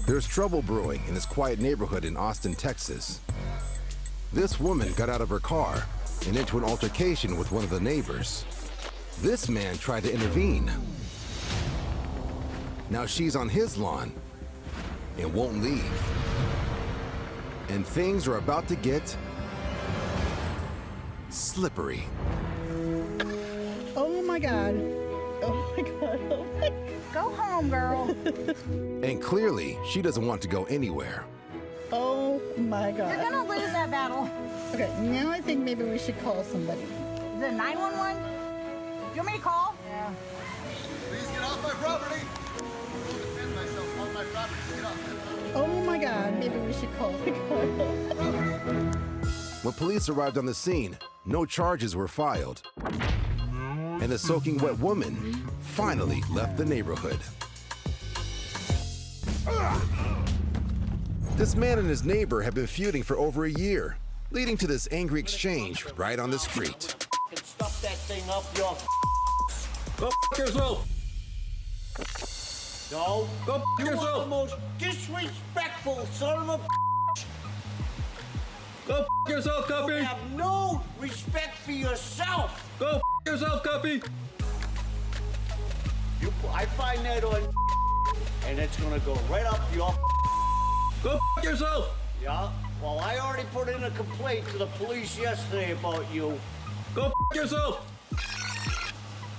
There's trouble brewing in this quiet neighborhood in Austin, Texas. This woman got out of her car and into an altercation with one of the neighbors. This man tried to intervene. Now she's on his lawn and won't leave. And things are about to get slippery. Oh my God. Oh my God. Oh my God. Go home, girl. And clearly, she doesn't want to go anywhere. Oh my God. You're gonna lose that battle. Okay, now I think maybe we should call somebody. Is it 911? You want me to call? Yeah. Please get off my property. I will defend myself on my property. Get off. Oh my God, maybe we should call. When police arrived on the scene, no charges were filed. And the soaking wet woman finally left the neighborhood. This man and his neighbor have been feuding for over a year, leading to this angry exchange right on the street. Stuff that thing up your Go f yourself! No. Go f You are the yourself! most disrespectful son of a Go f yourself, You Cuppy! have no respect for yourself. Go f yourself, Cuppy! I find that on and it's gonna go right up your Go f yourself! Yeah? Well, I already put in a complaint to the police yesterday about you. Go f yourself!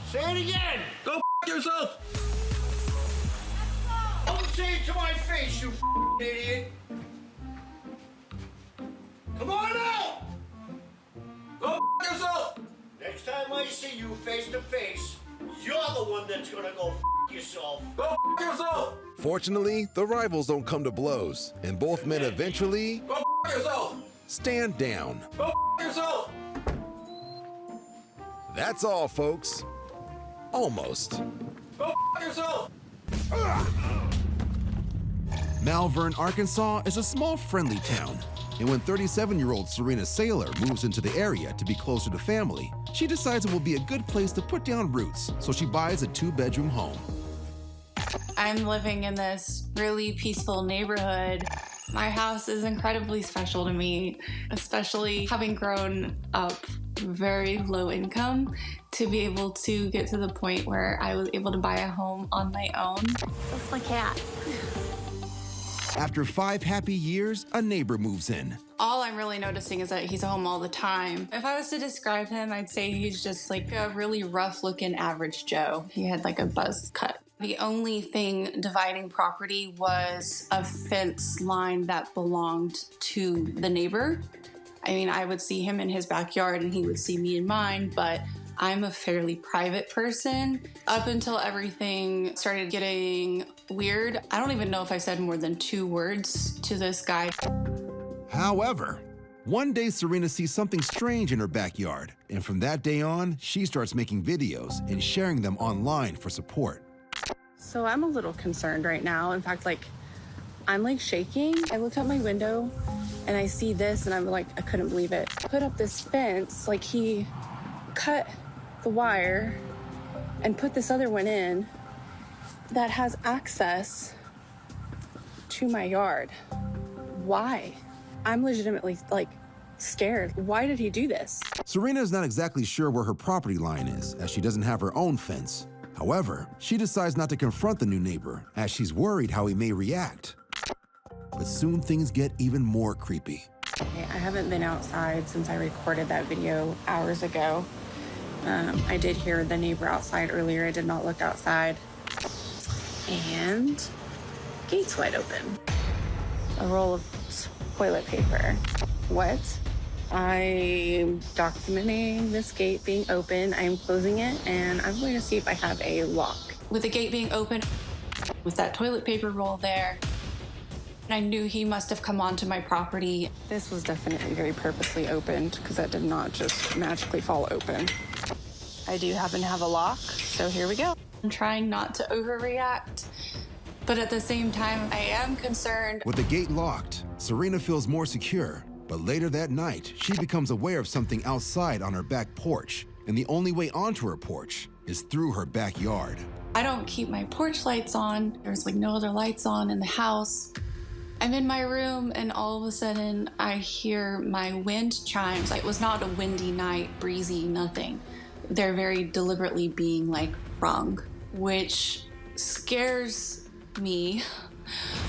Say it again! Go f yourself! Don't say it to my face, you idiot! Come on out! Go f yourself! Next time I see you face to face, you're the one that's gonna go yourself. Go f yourself! Fortunately, the rivals don't come to blows, and both men eventually Go f yourself! stand down. Go f yourself! That's all, folks. Almost. Go f yourself! Malvern, Arkansas is a small, friendly town. And when 37-year-old Serena Saylor moves into the area to be closer to family, she decides it will be a good place to put down roots, so she buys a 2-bedroom home. I'm living in this really peaceful neighborhood. My house is incredibly special to me, especially having grown up very low income to be able to get to the point where I was able to buy a home on my own. That's my cat. After 5 happy years, a neighbor moves in. All I'm really noticing is that he's home all the time. If I was to describe him, I'd say he's just like a really rough looking average Joe. He had like a buzz cut. The only thing dividing property was a fence line that belonged to the neighbor. I mean, I would see him in his backyard and he would see me in mine, but I'm a fairly private person. Up until everything started getting weird, I don't even know if I said more than 2 words to this guy. However, one day Serena sees something strange in her backyard, and from that day on, she starts making videos and sharing them online for support. So I'm a little concerned right now. In fact, I'm shaking. I looked out my window and I see this and I'm like, I couldn't believe it. Put up this fence, he cut the wire and put this other one in that has access to my yard. Why? I'm legitimately scared. Why did he do this? Serena is not exactly sure where her property line is, as she doesn't have her own fence. However, she decides not to confront the new neighbor, as she's worried how he may react. But soon things get even more creepy. I haven't been outside since I recorded that video hours ago. I did hear the neighbor outside earlier. I did not look outside. And gate's wide open. A roll of toilet paper. What? I'm documenting this gate being open. I'm closing it, and I'm going to see if I have a lock. With the gate being open, with that toilet paper roll there, I knew he must have come onto my property. This was definitely very purposely opened because that did not just magically fall open. I do happen to have a lock, so here we go. I'm trying not to overreact, but at the same time, I am concerned. With the gate locked, Serena feels more secure. But later that night, she becomes aware of something outside on her back porch, and the only way onto her porch is through her backyard. I don't keep my porch lights on. There's like no other lights on in the house. I'm in my room and all of a sudden I hear my wind chimes. It was not a windy night, breezy, nothing. They're very deliberately being like rung, which scares me.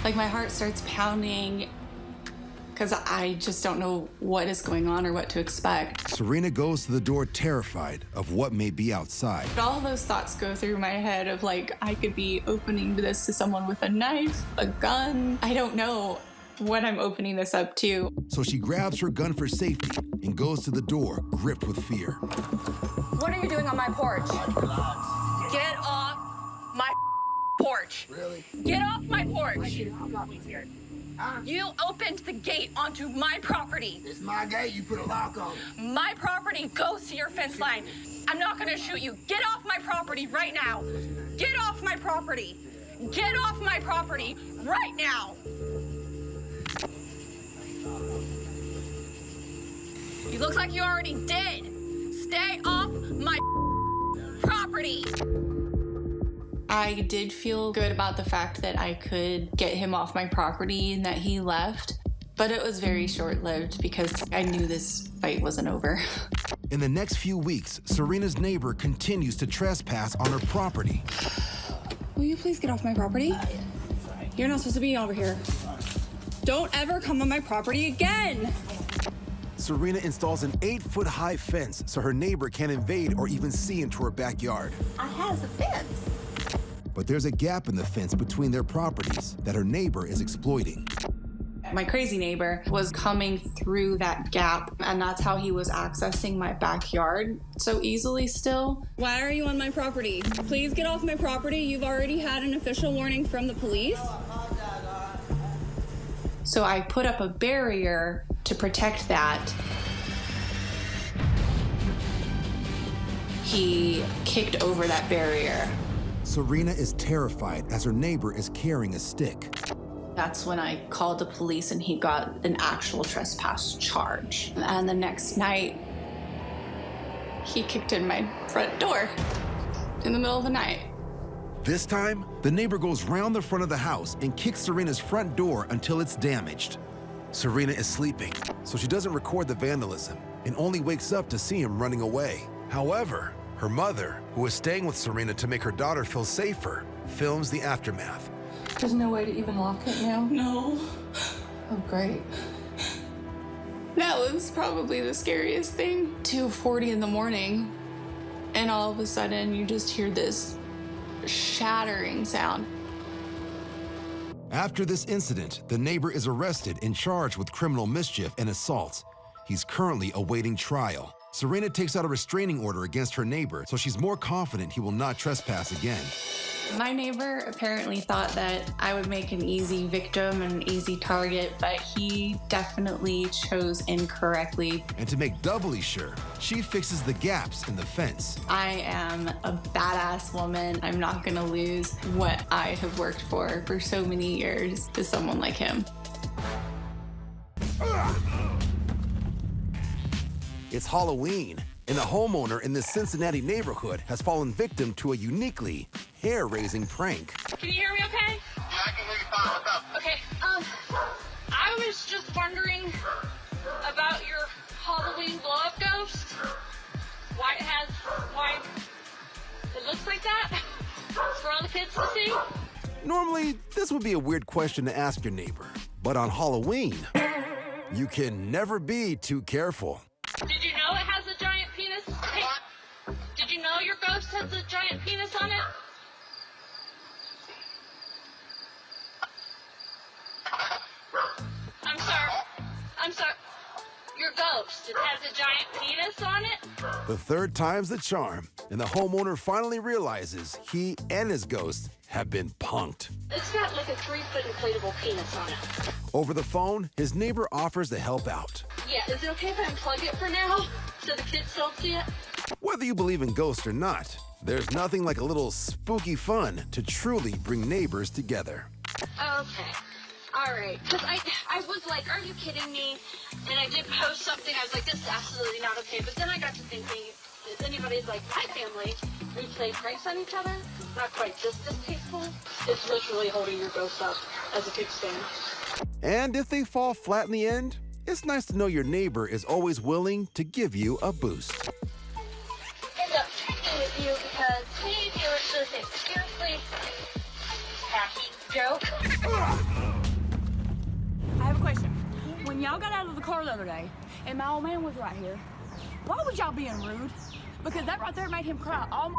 Like my heart starts pounding because I just don't know what is going on or what to expect. Serena goes to the door terrified of what may be outside. All those thoughts go through my head of like, I could be opening this to someone with a knife, a gun. I don't know what I'm opening this up to. So she grabs her gun for safety and goes to the door, gripped with fear. What are you doing on my porch? Get off my porch. Really? Get off my porch. You opened the gate onto my property. It's my gate. You put a lock on it. My property goes to your fence line. I'm not gonna shoot you. Get off my property right now. Get off my property. Get off my property right now. You look like you already did. Stay off my property. I did feel good about the fact that I could get him off my property and that he left, but it was very short-lived because I knew this fight wasn't over. In the next few weeks, Serena's neighbor continues to trespass on her property. Will you please get off my property? You're not supposed to be over here. Don't ever come on my property again. Serena installs an 8-foot-high fence so her neighbor can't invade or even see into her backyard. I has a fence. But there's a gap in the fence between their properties that her neighbor is exploiting. My crazy neighbor was coming through that gap, and that's how he was accessing my backyard so easily still. Why are you on my property? Please get off my property. You've already had an official warning from the police. So I put up a barrier to protect that. He kicked over that barrier. Serena is terrified as her neighbor is carrying a stick. That's when I called the police and he got an actual trespass charge. And the next night, he kicked in my front door in the middle of the night. This time, the neighbor goes round the front of the house and kicks Serena's front door until it's damaged. Serena is sleeping, so she doesn't record the vandalism and only wakes up to see him running away. However, her mother, who is staying with Serena to make her daughter feel safer, films the aftermath. There's no way to even lock it now? No. Oh, great. That was probably the scariest thing. 2:40 in the morning, and all of a sudden you just hear this shattering sound. After this incident, the neighbor is arrested and charged with criminal mischief and assault. He's currently awaiting trial. Serena takes out a restraining order against her neighbor, so she's more confident he will not trespass again. My neighbor apparently thought that I would make an easy victim and an easy target, but he definitely chose incorrectly. And to make doubly sure, she fixes the gaps in the fence. I am a badass woman. I'm not gonna lose what I have worked for so many years to someone like him. It's Halloween, and a homeowner in this Cincinnati neighborhood has fallen victim to a uniquely hair-raising prank. Can you hear me okay? Yeah, I can hear you fine. What's up? Okay, I was just wondering about your Halloween blow-up ghost. Why it looks like that? It's for all the kids to see. Normally, this would be a weird question to ask your neighbor, but on Halloween, you can never be too careful. Did you know it has a giant penis? Hey, did you know your ghost has a giant penis on it? I'm sorry. Your ghost, it has a giant penis on it? The third time's the charm, and the homeowner finally realizes he and his ghost have been punked. It's got like a 3-foot inflatable penis on it. Over the phone, his neighbor offers to help out. Yeah, is it okay if I unplug it for now so the kids don't see it? Whether you believe in ghosts or not, there's nothing like a little spooky fun to truly bring neighbors together. Okay. All right. Because I was like, are you kidding me? And I did post something. I was like, this is absolutely not okay. But then I got to thinking, if anybody's like my family, we play pranks on each other. not quite just distasteful. It's literally holding your ghost up as a kickstand. And if they fall flat in the end, it's nice to know your neighbor is always willing to give you a boost. End up checking with you because maybe you were supposed to say, seriously, tacky joke. I have a question. When y'all got out of the car the other day, and my old man was right here, why was y'all being rude? Because that right there made him cry all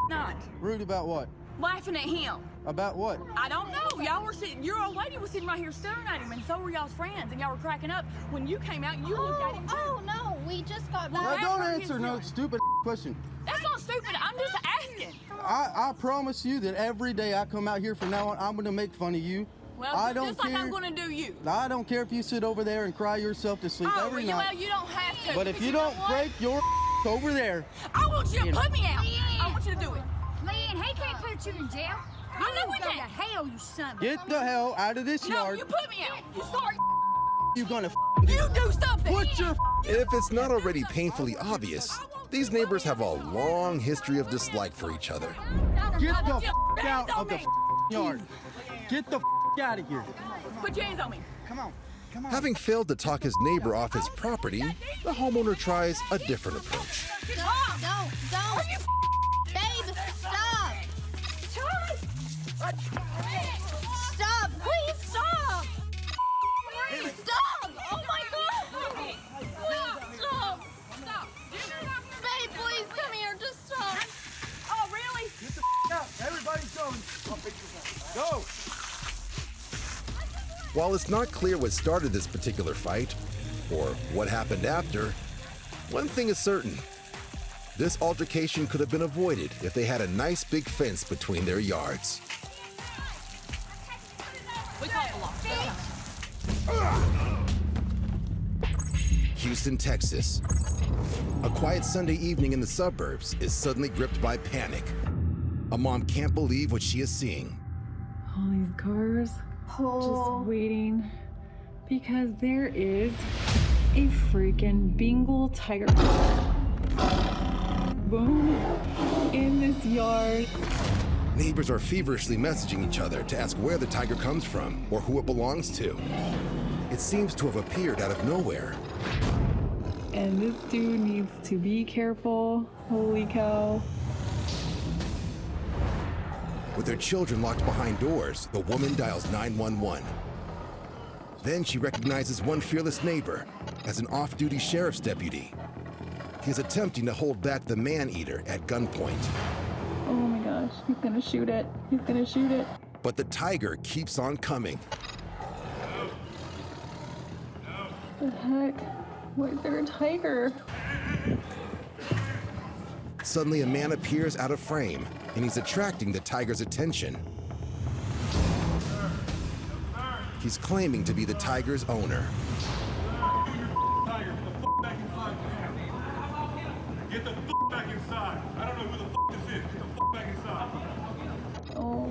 night. Rude about what? Laughing at him. About what? I don't know. Y'all were sitting, your old lady was sitting right here staring at him, and so were y'all's friends, and y'all were cracking up. When you came out, you looked at him too. Oh, no, we just got back. Now, don't ask her answer his no feelings. stupid question. That's not stupid. I'm just asking. I promise you that every day I come out here from now on, I'm going to make fun of you. Well, I don't just like care. I'm going to do you. I don't care if you sit over there and cry yourself to sleep every night. Well, you don't have to. But if because you know don't what? break your over there. I want you to put me out. I want you to do it. Leanne, he can't put you in jail. I know we Go to can't. hell, you son of a... Get the hell out of this No, yard. you put me out. You sorry. You gonna You do something. put your If it's not already painfully obvious, these neighbors have a long history of dislike for each other. get the out of the yard. Get the out of here. Put your hands on me. Come on. Come on. Having failed to talk his neighbor off his property, the homeowner tries a different approach. Don't. Babe, stop. Stop, please stop. Stop. Oh my God. Stop. Babe, please come here. Just stop. Oh, really? Get the out. Everybody's going. Go. While it's not clear what started this particular fight, or what happened after, one thing is certain. This altercation could have been avoided if they had a nice big fence between their yards. We call the law. Houston, Texas. A quiet Sunday evening in the suburbs is suddenly gripped by panic. A mom can't believe what she is seeing. All these cars just waiting because there is a freaking Bengal tiger boom in this yard. Neighbors are feverishly messaging each other to ask where the tiger comes from or who it belongs to. It seems to have appeared out of nowhere. And this dude needs to be careful. Holy cow. With their children locked behind doors, the woman dials 911. Then she recognizes one fearless neighbor as an off-duty sheriff's deputy. He is attempting to hold back the man-eater at gunpoint. Oh my gosh, he's gonna shoot it. He's gonna shoot it. But the tiger keeps on coming. What the heck? Why is there a tiger? Suddenly, a man appears out of frame, and he's attracting the tiger's attention. He's claiming to be the tiger's owner. Get the f back inside. I don't know who the f this is. Get the f back inside. Oh.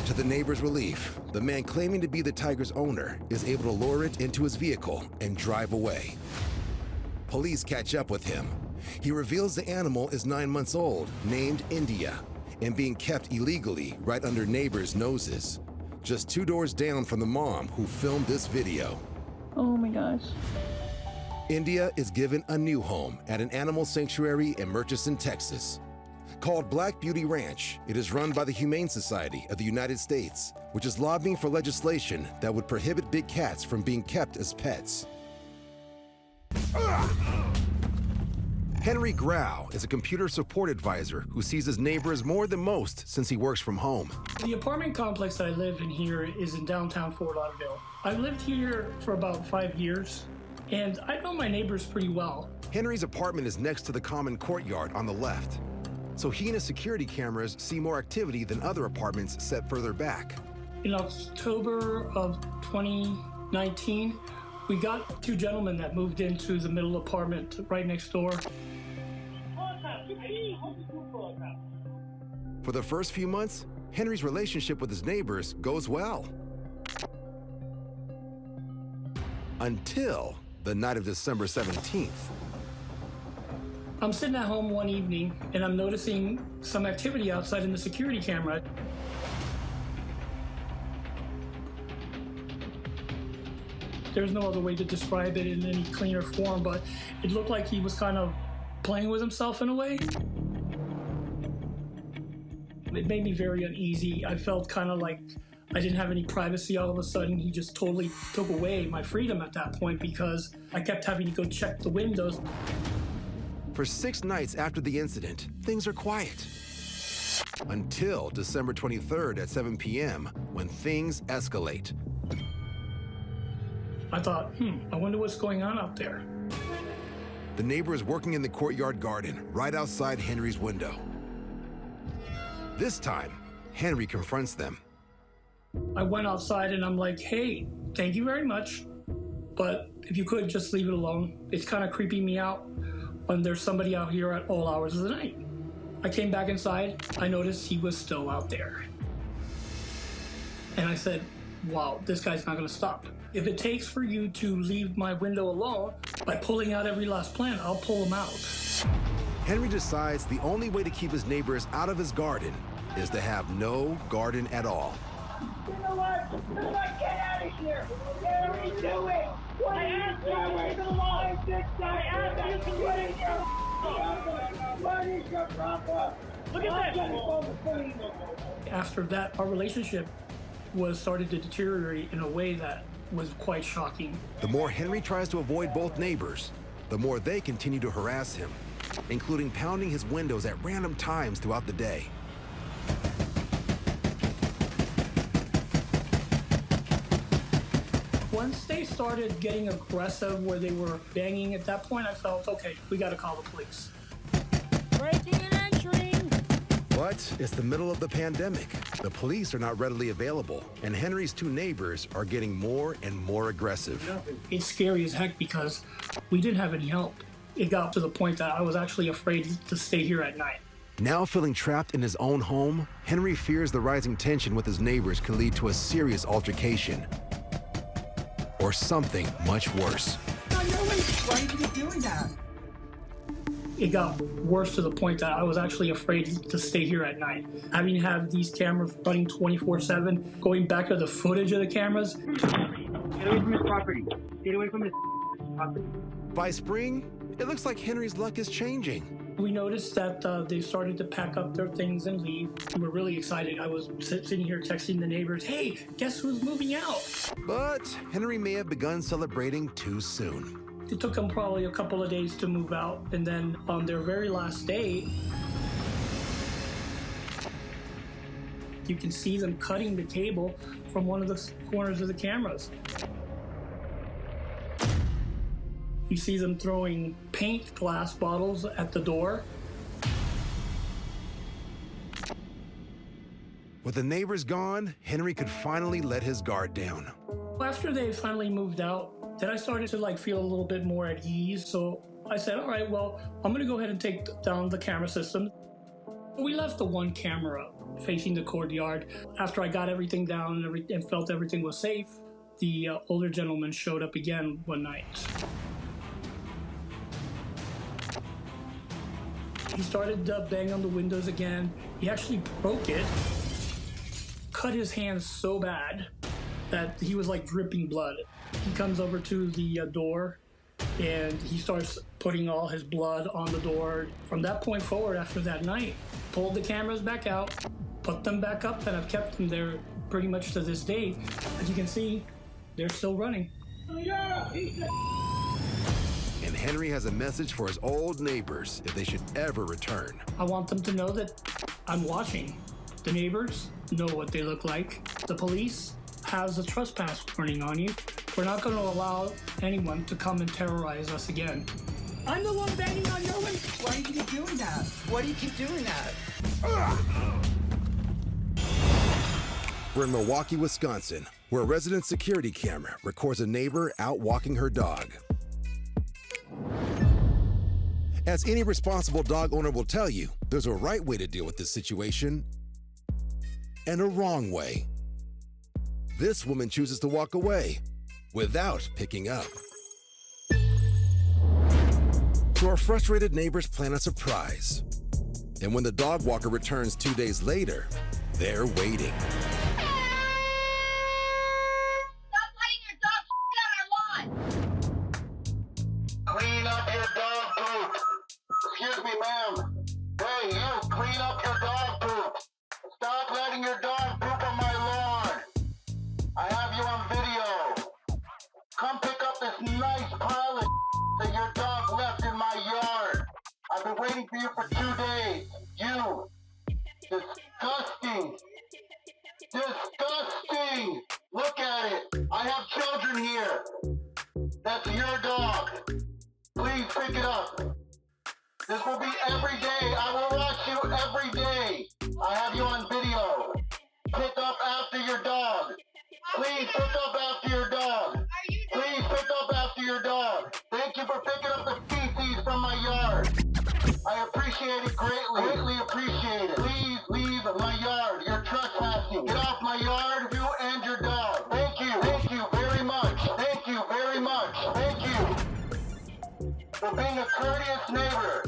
To the neighbor's relief, the man claiming to be the tiger's owner is able to lure it into his vehicle and drive away. Police catch up with him. He reveals the animal is 9 months old, named India, and being kept illegally right under neighbors' noses, just 2 doors down from the mom who filmed this video. Oh my gosh. India is given a new home at an animal sanctuary in Murchison, Texas. Called Black Beauty Ranch, it is run by the Humane Society of the United States, which is lobbying for legislation that would prohibit big cats from being kept as pets. Henry Grau is a computer support advisor who sees his neighbors more than most since he works from home. The apartment complex that I live in here is in downtown Fort Lauderdale. I've lived here for about 5 years, and I know my neighbors pretty well. Henry's apartment is next to the common courtyard on the left, so he and his security cameras see more activity than other apartments set further back. In October of 2019, we got 2 gentlemen that moved into the middle apartment right next door. For the first few months, Henry's relationship with his neighbors goes well. Until the night of December 17th. I'm sitting at home one evening and I'm noticing some activity outside in the security camera. There's no other way to describe it in any cleaner form, but it looked like he was kind of playing with himself in a way. It made me very uneasy. I felt kind of like I didn't have any privacy all of a sudden. He just totally took away my freedom at that point because I kept having to go check the windows. For 6 nights after the incident, things are quiet. Until December 23rd at 7 p.m., when things escalate. I thought, I wonder what's going on out there. The neighbor is working in the courtyard garden, right outside Henry's window. This time, Henry confronts them. I went outside and I'm like, hey, thank you very much, but if you could just leave it alone. It's kind of creeping me out when there's somebody out here at all hours of the night. I came back inside, I noticed he was still out there. And I said, wow, this guy's not gonna stop. If it takes for you to leave my window alone by pulling out every last plant, I'll pull them out. Henry decides the only way to keep his neighbors out of his garden is to have no garden at all. You know what? Get out of here! What are you doing? I asked you to leave it alone! I asked you to leave it alone! What is your problem? Look at this! After that, our relationship started to deteriorate in a way that was quite shocking. The more Henry tries to avoid both neighbors, the more they continue to harass him, including pounding his windows at random times throughout the day. Once they started getting aggressive where they were banging at that point, I felt, okay, we gotta call the police. Breaking and entering! But it's the middle of the pandemic. The police are not readily available, and Henry's 2 neighbors are getting more and more aggressive. It's scary as heck because we didn't have any help. It got to the point that I was actually afraid to stay here at night. Now feeling trapped in his own home, Henry fears the rising tension with his neighbors could lead to a serious altercation. Or something much worse. Why are you doing that? It got worse to the point that I was actually afraid to stay here at night. Having to have these cameras running 24/7, going back to the footage of the cameras. Get away from his property. Get away from his property. By spring, it looks like Henry's luck is changing. We noticed that they started to pack up their things and leave. We were really excited. I was sitting here texting the neighbors, hey, guess who's moving out? But Henry may have begun celebrating too soon. It took them probably a couple of days to move out, and then on their very last day, you can see them cutting the cable from one of the corners of the cameras. You see them throwing paint glass bottles at the door. With the neighbors gone, Henry could finally let his guard down. After they finally moved out, then I started to feel a little bit more at ease. So I said, all right, well, I'm gonna go ahead and take down the camera system. We left the one camera facing the courtyard. After I got everything down and felt everything was safe, the older gentleman showed up again one night. He started to bang on the windows again. He actually broke it, cut his hand so bad that he was dripping blood. He comes over to the door and he starts putting all his blood on the door. From that point forward, after that night, pulled the cameras back out, put them back up, and I've kept them there pretty much to this day. As you can see, they're still running. And Henry has a message for his old neighbors if they should ever return. I want them to know that I'm watching. The neighbors know what they look like. The police has a trespass warning on you. We're not going to allow anyone to come and terrorize us again. I'm the one banging on your window. Why do you keep doing that? Why do you keep doing that? We're in Milwaukee, Wisconsin, where a resident security camera records a neighbor out walking her dog. As any responsible dog owner will tell you, there's a right way to deal with this situation and a wrong way. This woman chooses to walk away without picking up. So our frustrated neighbors plan a surprise. And when the dog walker returns 2 days later, they're waiting. Stop letting your dog shit on our lawn! Clean up your dog poop. Excuse me, ma'am. Hey, you, clean up your dog poop. Stop letting your dog poop on my lawn. I have you on video. Come pick up this nice pile of that your dog left in my yard. I've been waiting for you for 2 days. You. Disgusting. Disgusting. Look at it. I have children here. That's your dog. Please pick it up. This will be every day. I will watch you every day. I have you on video. Pick up after your dog. Please pick up after your dog. Please pick up after your dog. Thank you for picking up the feces from my yard. I appreciate it greatly. Greatly appreciate it. Please leave my yard. You're trespassing. Get off my yard, you and your dog. Thank you. Thank you very much. Thank you very much. Thank you for being a courteous neighbor.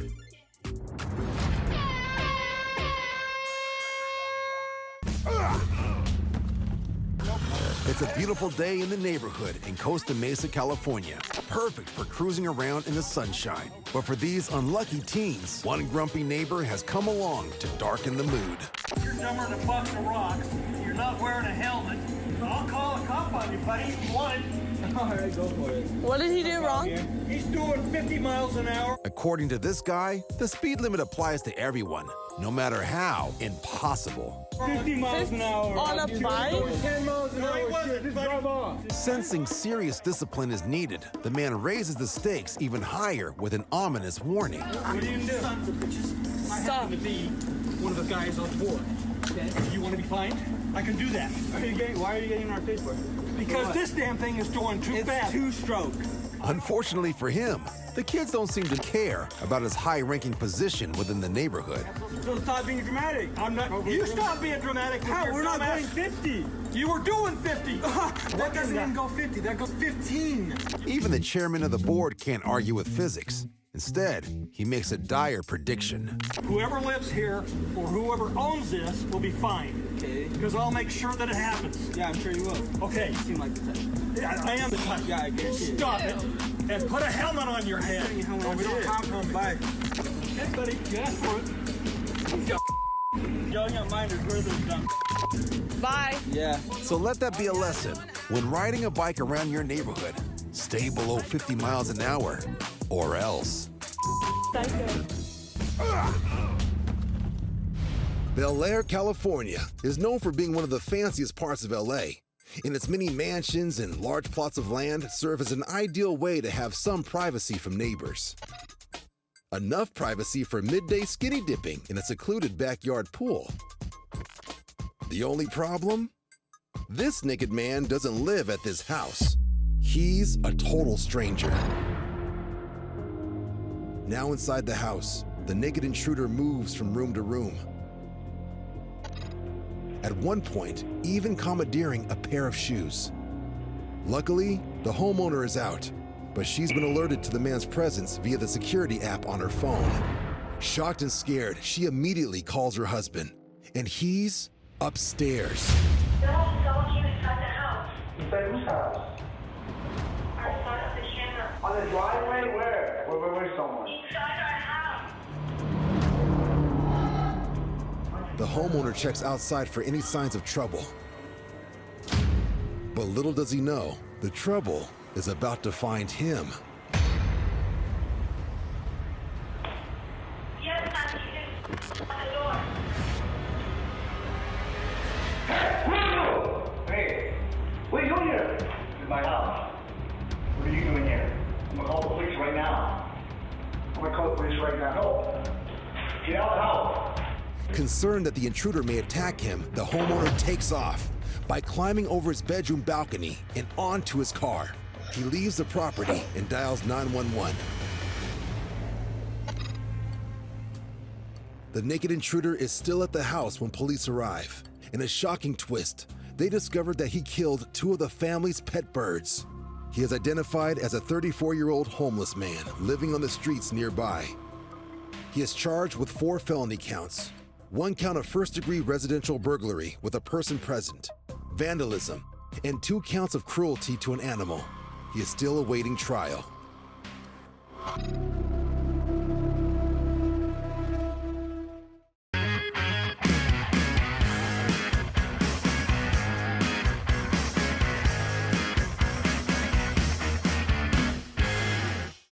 It's a beautiful day in the neighborhood in Costa Mesa, California. Perfect for cruising around in the sunshine. But for these unlucky teens, one grumpy neighbor has come along to darken the mood. You're dumber than a box of rocks. You're not wearing a helmet. I'll call a cop on you, buddy, if you want. All right, go for it. What did he do wrong? He's doing 50 miles an hour. According to this guy, the speed limit applies to everyone, no matter how impossible. 50 miles an hour. On a bike? 10 miles an hour. Just drive off. Sensing serious discipline is needed, the man raises the stakes even higher with an ominous warning. What do you do? Sons of bitches. I happen to be one of the guys on board. Okay? You want to be fined? I can do that. Why are you getting in our face for? Because this damn thing is going too fast. It's two-stroke. Unfortunately for him, the kids don't seem to care about his high-ranking position within the neighborhood. So stop being dramatic. I'm not. You stop being dramatic. How? We're not going 50. You were doing 50. That doesn't even go 50. That goes 15. Even the chairman of the board can't argue with physics. Instead, he makes a dire prediction. Whoever lives here or whoever owns this will be fined. Okay. Because I'll make sure that it happens. Yeah, I'm sure you will. Okay. You seem like the type. Yeah, I am the type. Yeah, I guess. Stop it. And put a helmet on your head. We don't come by. Hey, buddy, you asked for it. Yelling at mine is really dumb. Bye. Yeah. So let that be a lesson. When riding a bike around your neighborhood, stay below 50 miles an hour, or else. Bel Air, California is known for being one of the fanciest parts of LA. And its many mansions and large plots of land serve as an ideal way to have some privacy from neighbors. Enough privacy for midday skinny dipping in a secluded backyard pool. The only problem? This naked man doesn't live at this house. He's a total stranger. Now inside the house, the naked intruder moves from room to room. At one point, even commandeering a pair of shoes. Luckily, the homeowner is out, but she's been alerted to the man's presence via the security app on her phone. Shocked and scared, she immediately calls her husband, and he's upstairs. No, someone came inside the house. Inside whose house? Our son of the camera. On the driveway? Where? Where's someone? Inside our house. The homeowner checks outside for any signs of trouble. But little does he know, the trouble is about to find him. Yes, Nancy, it's on the door. Hey, what are you doing here? This is my house. What are you doing here? I'm gonna call the police right now. I'm gonna call the police right now. No. Get out of the house. Concerned that the intruder may attack him, the homeowner takes off by climbing over his bedroom balcony and onto his car. He leaves the property and dials 911. The naked intruder is still at the house when police arrive. In a shocking twist, they discovered that he killed two of the family's pet birds. He is identified as a 34-year-old homeless man living on the streets nearby. He is charged with 4 felony counts, 1 count of first-degree residential burglary with a person present, vandalism, and 2 counts of cruelty to an animal. He is still awaiting trial.